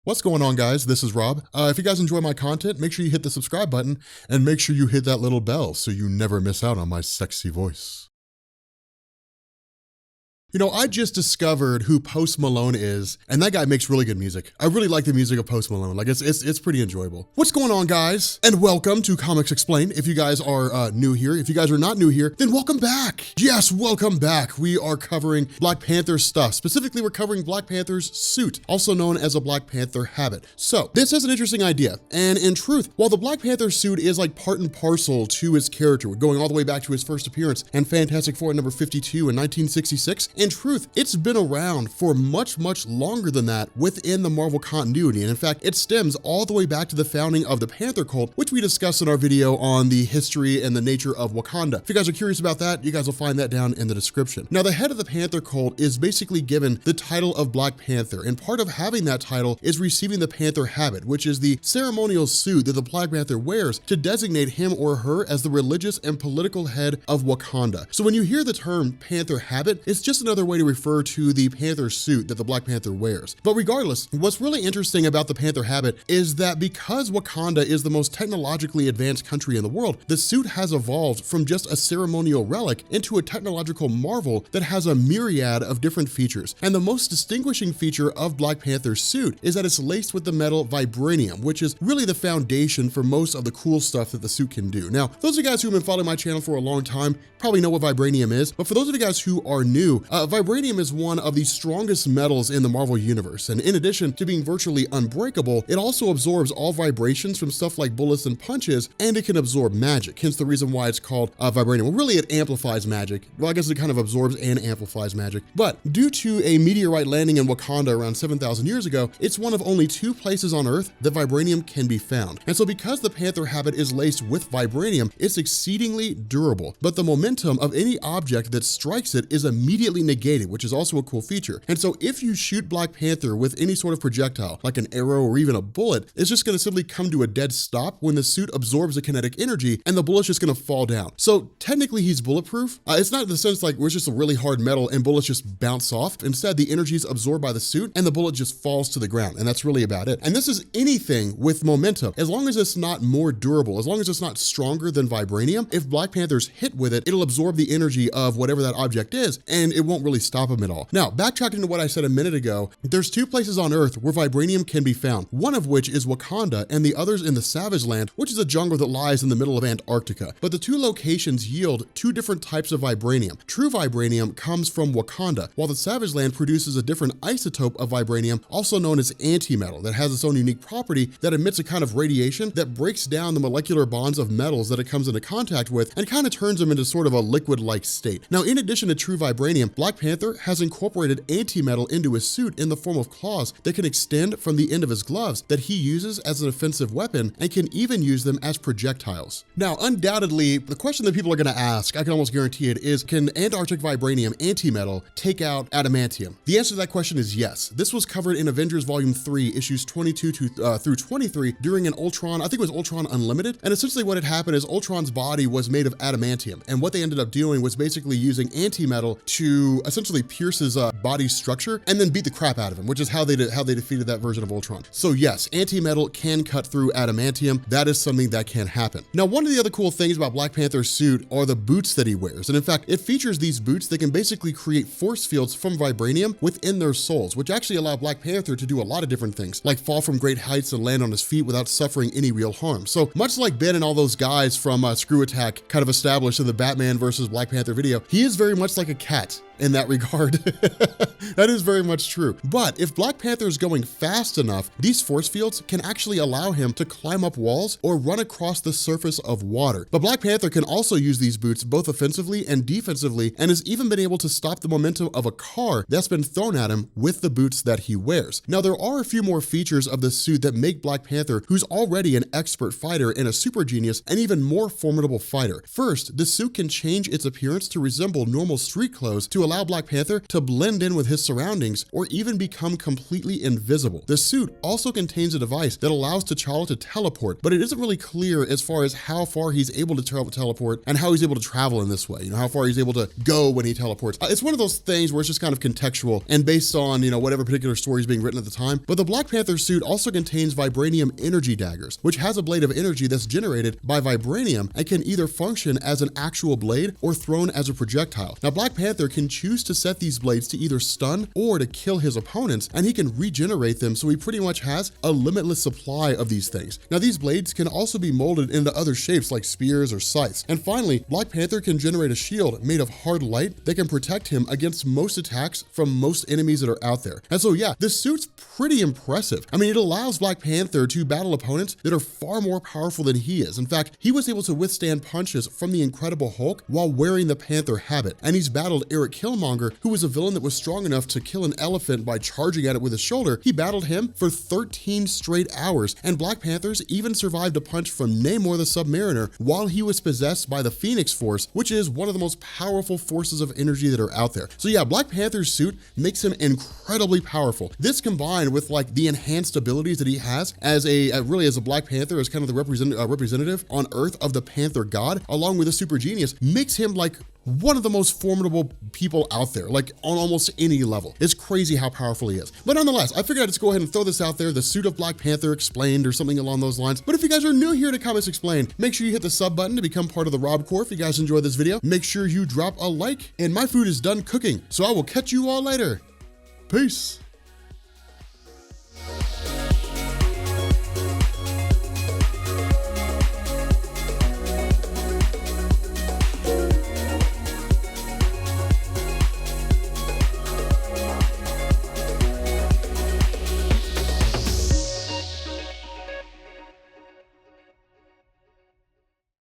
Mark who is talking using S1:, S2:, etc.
S1: What's going on, guys? This is Rob. If you guys enjoy my content, make sure you hit the subscribe button and make sure you hit that little bell so you never miss out on my sexy voice. You know, I just discovered who Post Malone is, and that guy makes really good music. I really like the music of Post Malone. Like, it's pretty enjoyable. What's going on, guys? And welcome to Comics Explained. If you guys are new here, if you guys are not new here, then welcome back. Yes, welcome back. We are covering Black Panther stuff. Specifically, we're covering Black Panther's suit, also known as a Black Panther habit. So, this is an interesting idea, and in truth, while the Black Panther suit is like part and parcel to his character, going all the way back to his first appearance in Fantastic Four number 52 in 1966, in truth, it's been around for much longer than that within the Marvel continuity. And in fact, it stems all the way back to the founding of the Panther cult, which we discussed in our video on the history and the nature of Wakanda. If you guys are curious about that, you guys will find that down in the description. Now, the head of the Panther cult is basically given the title of Black Panther, and part of having that title is receiving the Panther Habit, which is the ceremonial suit that the Black Panther wears to designate him or her as the religious and political head of Wakanda. So when you hear the term Panther Habit, it's just another way to refer to the Panther suit that the Black Panther wears. But regardless, what's really interesting about the Panther Habit is that because Wakanda is the most technologically advanced country in the world, the suit has evolved from just a ceremonial relic into a technological marvel that has a myriad of different features. And the most distinguishing feature of Black Panther's suit is that it's laced with the metal Vibranium, which is really the foundation for most of the cool stuff that the suit can do. Now, those of you guys who have been following my channel for a long time probably know what Vibranium is, but for those of you guys who are new, Vibranium is one of the strongest metals in the Marvel universe, and in addition to being virtually unbreakable, it also absorbs all vibrations from stuff like bullets and punches, and it can absorb magic, hence the reason why it's called Vibranium. Well, really, it amplifies magic. Well, I guess it kind of absorbs and amplifies magic, but due to a meteorite landing in Wakanda around 7,000 years ago, it's one of only 2 places on Earth that Vibranium can be found. And so because the Panther Habit is laced with Vibranium, it's exceedingly durable, but the momentum of any object that strikes it is immediately negated, which is also a cool feature. And so if you shoot Black Panther with any sort of projectile, like an arrow or even a bullet, it's just gonna simply come to a dead stop when the suit absorbs the kinetic energy and the bullet's just gonna fall down. So technically he's bulletproof. It's not in the sense like where it's just a really hard metal and bullets just bounce off. Instead, the energy is absorbed by the suit and the bullet just falls to the ground, and that's really about it. And this is anything with momentum. As long as it's not more durable, as long as it's not stronger than Vibranium, if Black Panther's hit with it, it'll absorb the energy of whatever that object is, and it won't really stop him at all. Now, backtracking to what I said a minute ago, there's 2 places on Earth where Vibranium can be found, one of which is Wakanda and the other's in the Savage Land, which is a jungle that lies in the middle of Antarctica. But the 2 locations yield 2 different types of Vibranium. True Vibranium comes from Wakanda, while the Savage Land produces a different isotope of Vibranium, also known as antimetal, that has its own unique property that emits a kind of radiation that breaks down the molecular bonds of metals that it comes into contact with and kind of turns them into sort of a liquid-like state. Now, in addition to true Vibranium, Black Panther has incorporated antimetal into his suit in the form of claws that can extend from the end of his gloves that he uses as an offensive weapon and can even use them as projectiles. Now, undoubtedly, the question that people are going to ask, I can almost guarantee it, is can Antarctic Vibranium antimetal take out adamantium? The answer to that question is yes. This was covered in Avengers Volume 3, issues 22 through 23 during an Ultron, I think it was Ultron Unlimited, and essentially what had happened is Ultron's body was made of adamantium, and what they ended up doing was basically using antimetal to essentially pierce his body structure and then beat the crap out of him, which is how they defeated that version of Ultron. So yes, antimetal can cut through adamantium. That is something that can happen. Now, one of the other cool things about Black Panther's suit are the boots that he wears. And in fact, it features these boots that can basically create force fields from Vibranium within their soles, which actually allow Black Panther to do a lot of different things, like fall from great heights and land on his feet without suffering any real harm. So much like Ben and all those guys from Screw Attack kind of established in the Batman versus Black Panther video, he is very much like a cat in that regard. That is very much true. But if Black Panther is going fast enough, these force fields can actually allow him to climb up walls or run across the surface of water. But Black Panther can also use these boots both offensively and defensively, and has even been able to stop the momentum of a car that's been thrown at him with the boots that he wears. Now, there are a few more features of the suit that make Black Panther, who's already an expert fighter and a super genius, an even more formidable fighter. First, the suit can change its appearance to resemble normal street clothes to allow Black Panther to blend in with his surroundings or even become completely invisible. The suit also contains a device that allows T'Challa to teleport, but it isn't really clear as far as how far he's able to teleport and how he's able to travel in this way, how far he's able to go when he teleports. It's one of those things where it's just kind of contextual and based on, whatever particular story is being written at the time. But the Black Panther suit also contains Vibranium energy daggers, which has a blade of energy that's generated by Vibranium and can either function as an actual blade or thrown as a projectile. Now, Black Panther can choose to set these blades to either stun or to kill his opponents, and he can regenerate them, so he pretty much has a limitless supply of these things. Now, these blades can also be molded into other shapes like spears or scythes. And finally, Black Panther can generate a shield made of hard light that can protect him against most attacks from most enemies that are out there. And so yeah, this suit's pretty impressive. I mean, it allows Black Panther to battle opponents that are far more powerful than he is. In fact, he was able to withstand punches from the Incredible Hulk while wearing the Panther Habit. And he's battled Eric Killmonger, who was a villain that was strong enough to kill an elephant by charging at it with his shoulder. He battled him for 13 straight hours. And Black Panther's even survived a punch from Namor the Submariner while he was possessed by the Phoenix Force, which is one of the most powerful forces of energy that are out there. So yeah, Black Panther's suit makes him incredibly powerful. This combined with like the enhanced abilities that he has as a Black Panther, as kind of the representative on Earth of the Panther God, along with a super genius, makes him like one of the most formidable people out there, like on almost any level. It's crazy how powerful he is. But nonetheless, I figured I'd just go ahead and throw this out there, the suit of Black Panther explained or something along those lines. But if you guys are new here to Comics Explained, make sure you hit the sub button to become part of the Rob Corps. If you guys enjoyed this video, make sure you drop a like, and my food is done cooking. So I will catch you all later. Peace.